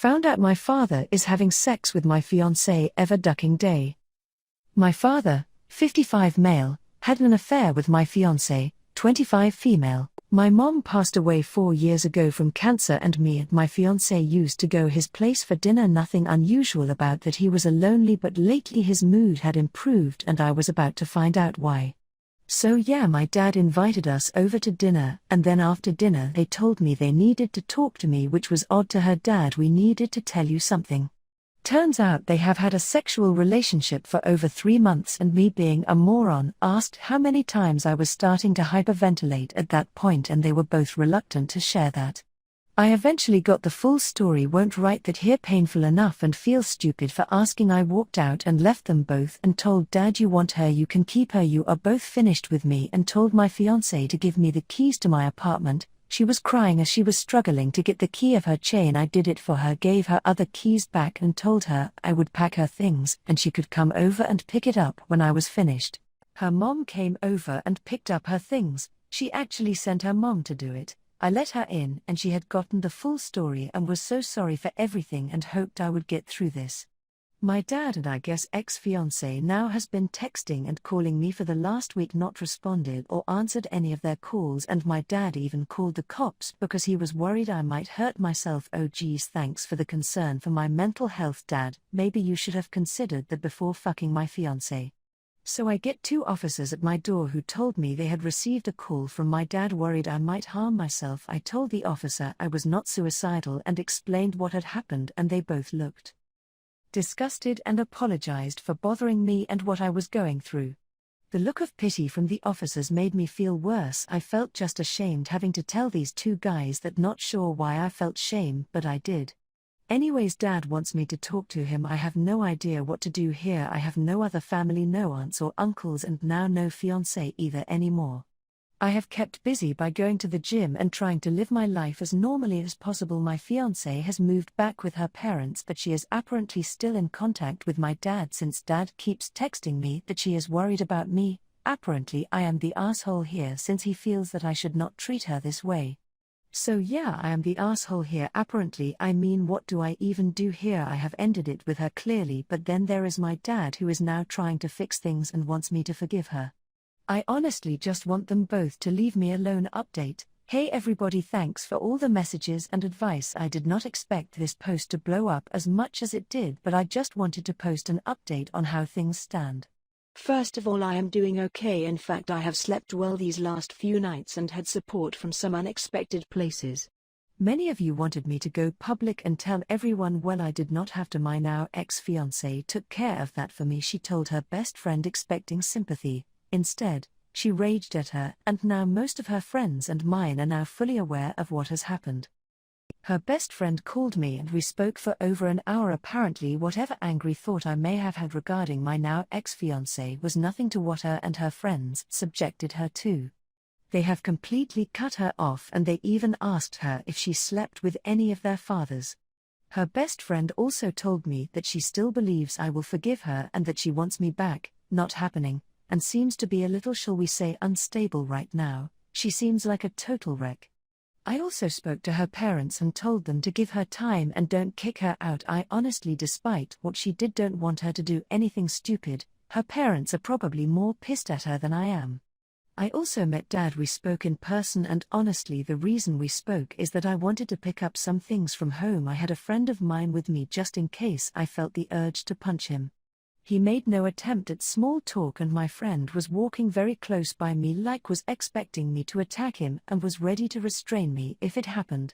Found out my father is having sex with my fiancé ever ducking day. My father, 55 male, had an affair with my fiancé, 25 female. My mom passed away 4 years ago from cancer and me and my fiancé used to go his place for dinner. Nothing unusual about that, he was a lonely, but lately his mood had improved and I was about to find out why. So yeah, my dad invited us over to dinner, and then after dinner they told me they needed to talk to me, which was odd to her. Dad, we needed to tell you something. Turns out they have had a sexual relationship for over 3 months, and me being a moron asked how many times I was starting to hyperventilate at that point, and they were both reluctant to share that. I eventually got the full story, won't write that here, painful enough and feel stupid for asking. I walked out and left them both and told Dad, you want her, you can keep her, you are both finished with me, and told my fiancé to give me the keys to my apartment. She was crying as she was struggling to get the key of her chain. I did it for her, gave her other keys back and told her I would pack her things and she could come over and pick it up when I was finished. Her mom came over and picked up her things. She actually sent her mom to do it. I let her in and she had gotten the full story and was so sorry for everything and hoped I would get through this. My dad and I guess ex-fiancé now has been texting and calling me for the last week, not responded or answered any of their calls, and my dad even called the cops because he was worried I might hurt myself. Oh geez, thanks for the concern for my mental health, Dad. Maybe you should have considered that before fucking my fiancé. So I get 2 officers at my door who told me they had received a call from my dad worried I might harm myself. I told the officer I was not suicidal and explained what had happened, and they both looked disgusted and apologized for bothering me and what I was going through. The look of pity from the officers made me feel worse. I felt just ashamed having to tell these 2 guys that. Not sure why I felt shame, but I did. Anyways, Dad wants me to talk to him. I have no idea what to do here. I have no other family, no aunts or uncles, and now no fiancé either anymore. I have kept busy by going to the gym and trying to live my life as normally as possible. My fiancé has moved back with her parents, but she is apparently still in contact with my dad since Dad keeps texting me that she is worried about me. Apparently I am the asshole here since he feels that I should not treat her this way. So yeah, I am the asshole here apparently. I mean, what do I even do here? I have ended it with her clearly, but then there is my dad who is now trying to fix things and wants me to forgive her. I honestly just want them both to leave me alone. Update: hey everybody, thanks for all the messages and advice. I did not expect this post to blow up as much as it did, but I just wanted to post an update on how things stand. First of all, I am doing okay. In fact, I have slept well these last few nights and had support from some unexpected places. Many of you wanted me to go public and tell everyone. Well, I did not have to. My now ex-fiancé took care of that for me. She told her best friend expecting sympathy. Instead, she raged at her, and now most of her friends and mine are now fully aware of what has happened. Her best friend called me and we spoke for over an hour. Apparently whatever angry thought I may have had regarding my now ex-fiancé was nothing to what her and her friends subjected her to. They have completely cut her off, and they even asked her if she slept with any of their fathers. Her best friend also told me that she still believes I will forgive her and that she wants me back. Not happening, and seems to be a little, shall we say, unstable right now. She seems like a total wreck. I also spoke to her parents and told them to give her time and don't kick her out. I honestly, despite what she did, don't want her to do anything stupid. Her parents are probably more pissed at her than I am. I also met Dad. We spoke in person, and honestly the reason we spoke is that I wanted to pick up some things from home. I had a friend of mine with me just in case I felt the urge to punch him. He made no attempt at small talk, and my friend was walking very close by me, like was expecting me to attack him and was ready to restrain me if it happened.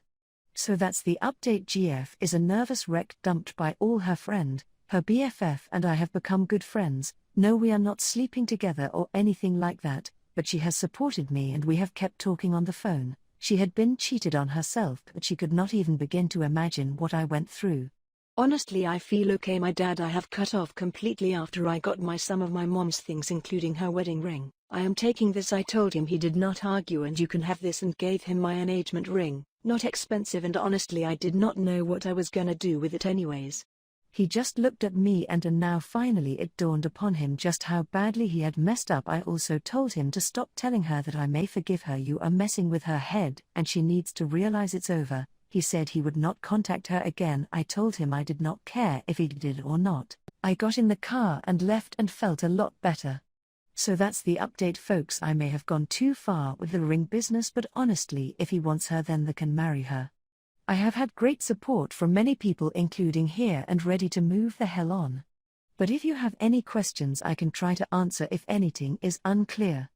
So that's the update. GF is a nervous wreck, dumped by all her friend. Her BFF and I have become good friends. No, we are not sleeping together or anything like that, but she has supported me and we have kept talking on the phone. She had been cheated on herself, but she could not even begin to imagine what I went through. Honestly, I feel okay. My dad I have cut off completely after I got some of my mom's things, including her wedding ring. I am taking this. I told him, he did not argue, and you can have this, and gave him my engagement ring. Not expensive, and honestly I did not know what I was gonna do with it anyways. He just looked at me and now finally it dawned upon him just how badly he had messed up. I also told him to stop telling her that I may forgive her. You are messing with her head and she needs to realize it's over. He said he would not contact her again. I told him I did not care if he did or not. I got in the car and left and felt a lot better. So that's the update, folks. I may have gone too far with the ring business, but honestly, if he wants her, then they can marry her. I have had great support from many people, including here, and ready to move the hell on. But if you have any questions, I can try to answer if anything is unclear.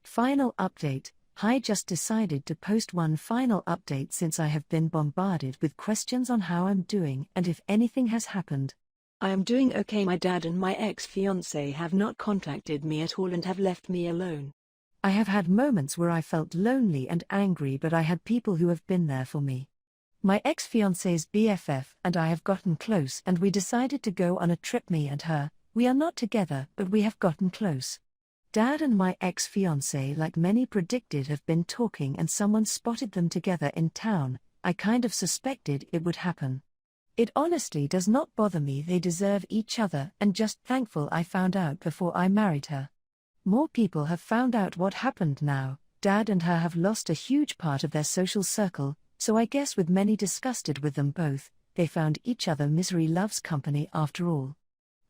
Final update. I just decided to post one final update since I have been bombarded with questions on how I'm doing and if anything has happened. I am doing okay. My dad and my ex-fiancé have not contacted me at all and have left me alone. I have had moments where I felt lonely and angry, but I had people who have been there for me. My ex-fiancé's BFF and I have gotten close, and we decided to go on a trip, me and her. We are not together, but we have gotten close. Dad and my ex-fiancé, like many predicted, have been talking, and someone spotted them together in town. I kind of suspected it would happen. It honestly does not bother me. They deserve each other, and just thankful I found out before I married her. More people have found out what happened now. Dad and her have lost a huge part of their social circle, so I guess with many disgusted with them both, they found each other. Misery loves company after all.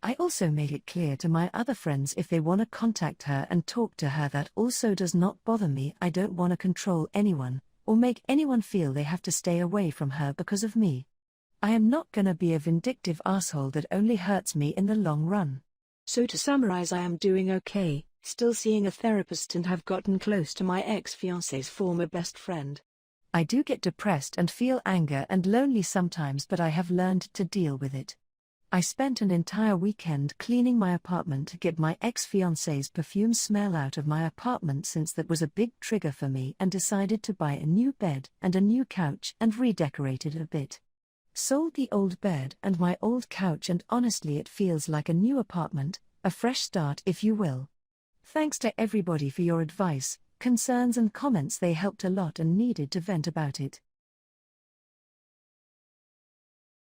I also made it clear to my other friends if they want to contact her and talk to her, that also does not bother me. I don't want to control anyone, or make anyone feel they have to stay away from her because of me. I am not gonna be a vindictive asshole that only hurts me in the long run. So to summarize, I am doing okay, still seeing a therapist, and have gotten close to my ex-fiancé's former best friend. I do get depressed and feel anger and lonely sometimes, but I have learned to deal with it. I spent an entire weekend cleaning my apartment to get my ex-fiancé's perfume smell out of my apartment, since that was a big trigger for me, and decided to buy a new bed and a new couch and redecorate it a bit. Sold the old bed and my old couch, and honestly it feels like a new apartment, a fresh start if you will. Thanks to everybody for your advice, concerns and comments. They helped a lot and needed to vent about it.